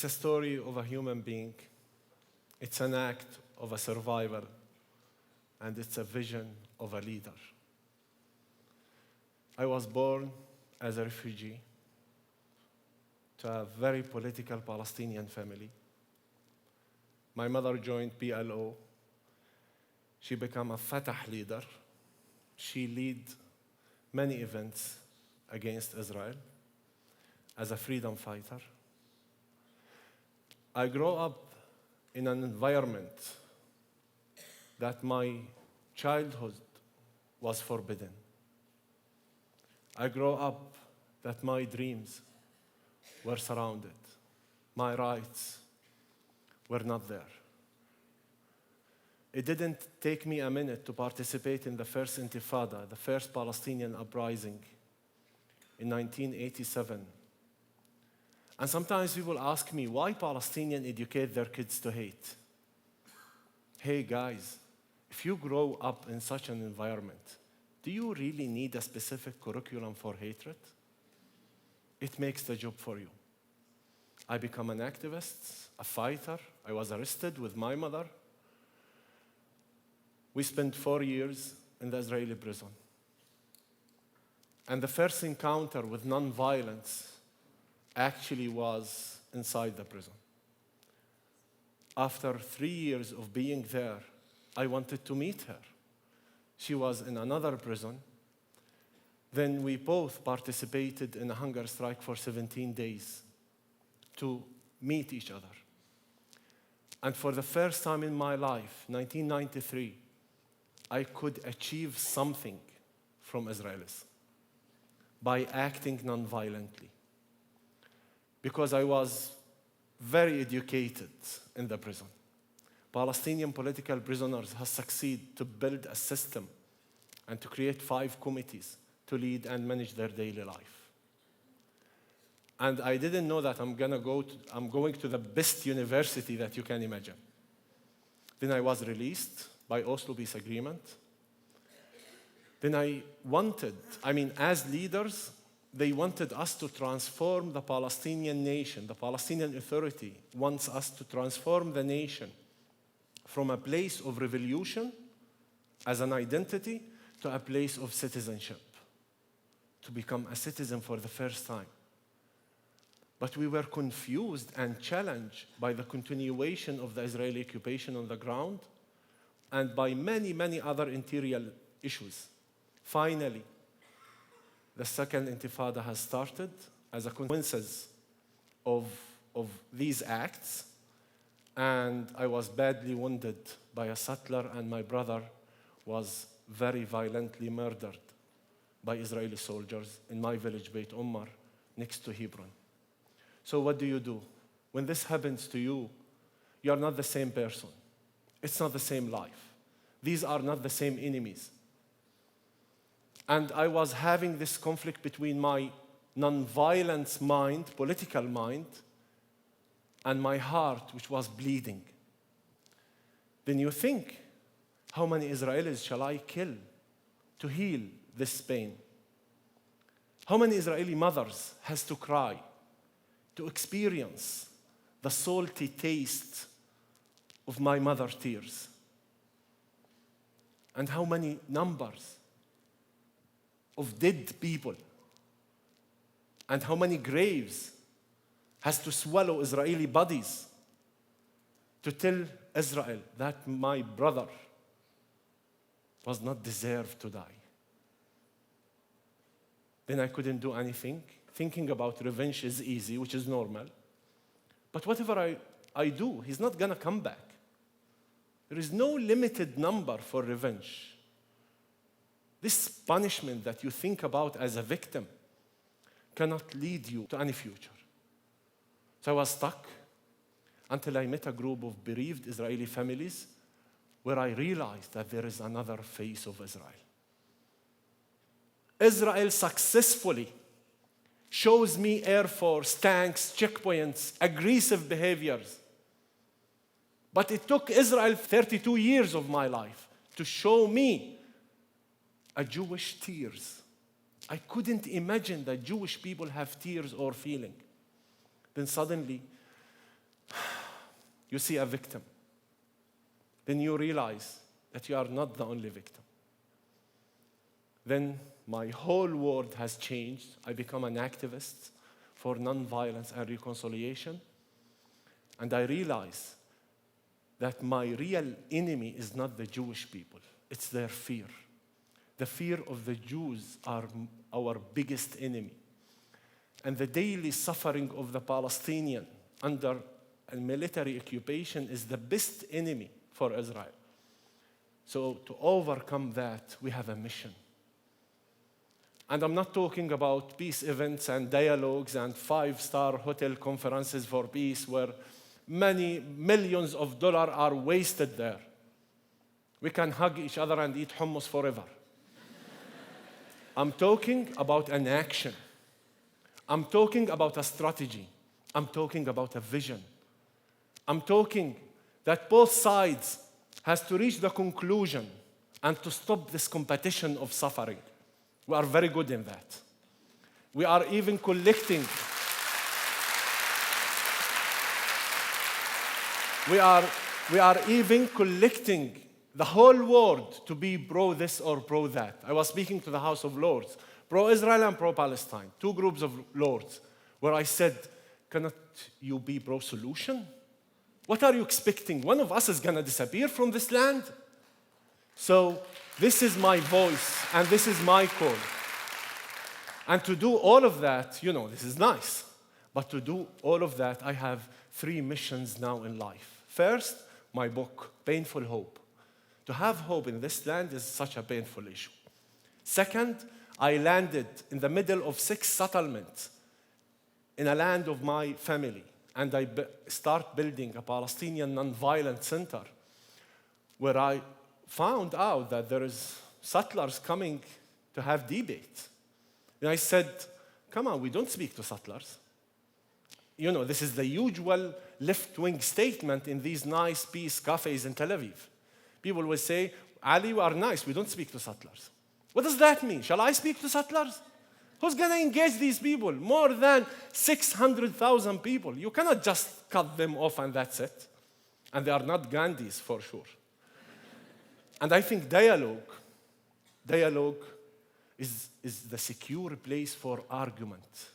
It's a story of a human being. It's an act of a survivor. And it's a vision of a leader. I was born as a refugee to a very political Palestinian family. My mother joined PLO. She became a Fatah leader. She led many events against Israel as a freedom fighter. I grew up in an environment that my childhood was forbidden. I grew up that my dreams were surrounded. My rights were not there. It didn't take me a minute to participate in the first Intifada, the first Palestinian uprising in 1987. And sometimes people ask me, why Palestinians educate their kids to hate? Hey guys, if you grow up in such an environment, do you really need a specific curriculum for hatred? It makes the job for you. I became an activist, a fighter. I was arrested with my mother. We spent 4 years in the Israeli prison. And the first encounter with nonviolence actually was inside the prison. After 3 years of being there, I wanted to meet her. She was in another prison. Then we both participated in a hunger strike for 17 days to meet each other. And for the first time in my life, 1993, I could achieve something from Israelis by acting non-violently. Because I was very educated in the prison. Palestinian political prisoners have succeeded to build a system and to create 5 committees to lead and manage their daily life. And I didn't know that I'm going to the best university that you can imagine. Then I was released by Oslo Peace Agreement. Then as leaders, they wanted us to transform the Palestinian nation. The Palestinian Authority wants us to transform the nation from a place of revolution as an identity to a place of citizenship, to become a citizen for the first time. But we were confused and challenged by the continuation of the Israeli occupation on the ground and by many, many other interior issues. Finally, the second Intifada has started as a consequence of these acts, and I was badly wounded by a settler, and my brother was very violently murdered by Israeli soldiers in my village, Beit Omar, next to Hebron. So what do? When this happens to you, you are not the same person. It's not the same life. These are not the same enemies. And I was having this conflict between my non-violence mind, political mind, and my heart, which was bleeding. Then you think, how many Israelis shall I kill to heal this pain? How many Israeli mothers has to cry to experience the salty taste of my mother's tears? And how many numbers of dead people and how many graves has to swallow Israeli bodies to tell Israel that my brother was not deserved to die? Then I couldn't do anything. Thinking about revenge is easy, which is normal. But whatever I do, he's not gonna come back. There is no limited number for revenge. This punishment that you think about as a victim cannot lead you to any future. So I was stuck until I met a group of bereaved Israeli families where I realized that there is another face of Israel. Israel successfully shows me Air Force, tanks, checkpoints, aggressive behaviors. But it took Israel 32 years of my life to show me a Jewish tears. I couldn't imagine that Jewish people have tears or feeling. Then suddenly, you see a victim. Then you realize that you are not the only victim. Then my whole world has changed. I become an activist for nonviolence and reconciliation. And I realize that my real enemy is not the Jewish people. It's their fear. The fear of the Jews are our biggest enemy. And the daily suffering of the Palestinian under a military occupation is the best enemy for Israel. So to overcome that, we have a mission. And I'm not talking about peace events and dialogues and 5-star hotel conferences for peace where many millions of dollars are wasted there. We can hug each other and eat hummus forever. I'm talking about an action. I'm talking about a strategy. I'm talking about a vision. I'm talking that both sides has to reach the conclusion and to stop this competition of suffering. We are very good in that. We are even collecting. We are even collecting the whole world to be pro this or pro that. I was speaking to the House of Lords, pro-Israel and pro-Palestine, two groups of lords, where I said, cannot you be pro-solution? What are you expecting? One of us is going to disappear from this land? So this is my voice, and this is my call. And to do all of that, this is nice. But to do all of that, I have 3 missions now in life. First, my book, Painful Hope. To have hope in this land is such a painful issue. Second, I landed in the middle of 6 settlements in a land of my family. And I start building a Palestinian nonviolence center where I found out that there is settlers coming to have debate. And I said, come on, we don't speak to settlers. This is the usual left-wing statement in these nice peace cafes in Tel Aviv. People will say, Ali, you are nice, we don't speak to settlers. What does that mean? Shall I speak to settlers? Who's going to engage these people? More than 600,000 people. You cannot just cut them off and that's it. And they are not Gandhis for sure. And I think dialogue is the secure place for argument,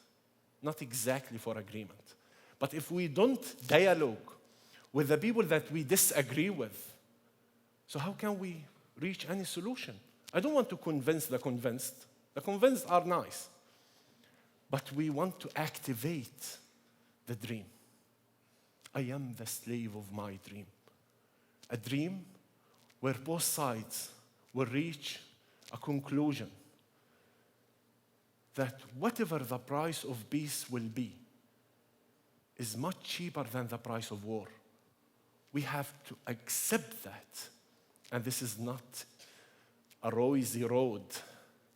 not exactly for agreement. But if we don't dialogue with the people that we disagree with, so how can we reach any solution? I don't want to convince the convinced. The convinced are nice. But we want to activate the dream. I am the slave of my dream. A dream where both sides will reach a conclusion that whatever the price of peace will be is much cheaper than the price of war. We have to accept that. And this is not a rosy road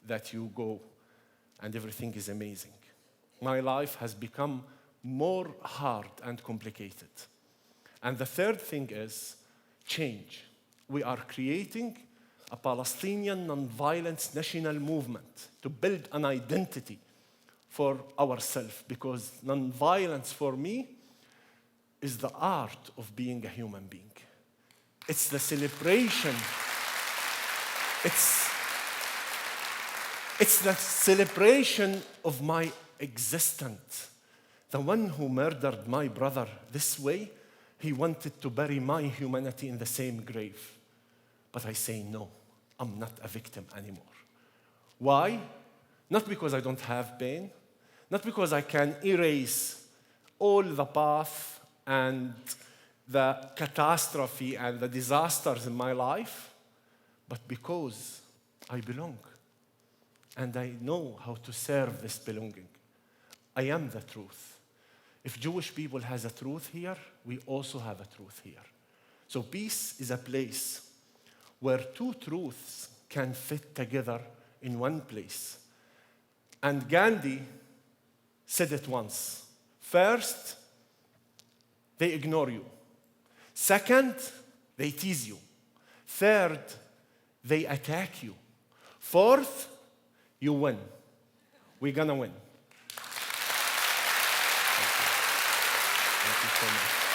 that you go and everything is amazing. My life has become more hard and complicated. And the third thing is change. We are creating a Palestinian nonviolence national movement to build an identity for ourselves, because nonviolence for me is the art of being a human being. It's the celebration. It's the celebration of my existence. The one who murdered my brother this way, he wanted to bury my humanity in the same grave. But I say, no, I'm not a victim anymore. Why? Not because I don't have pain, not because I can erase all the path and the catastrophe and the disasters in my life, but because I belong. And I know how to serve this belonging. I am the truth. If Jewish people has a truth here, we also have a truth here. So peace is a place where 2 truths can fit together in one place. And Gandhi said it once. First, they ignore you. Second, they tease you. Third, they attack you. Fourth, you win. We're gonna win. Thank you so much.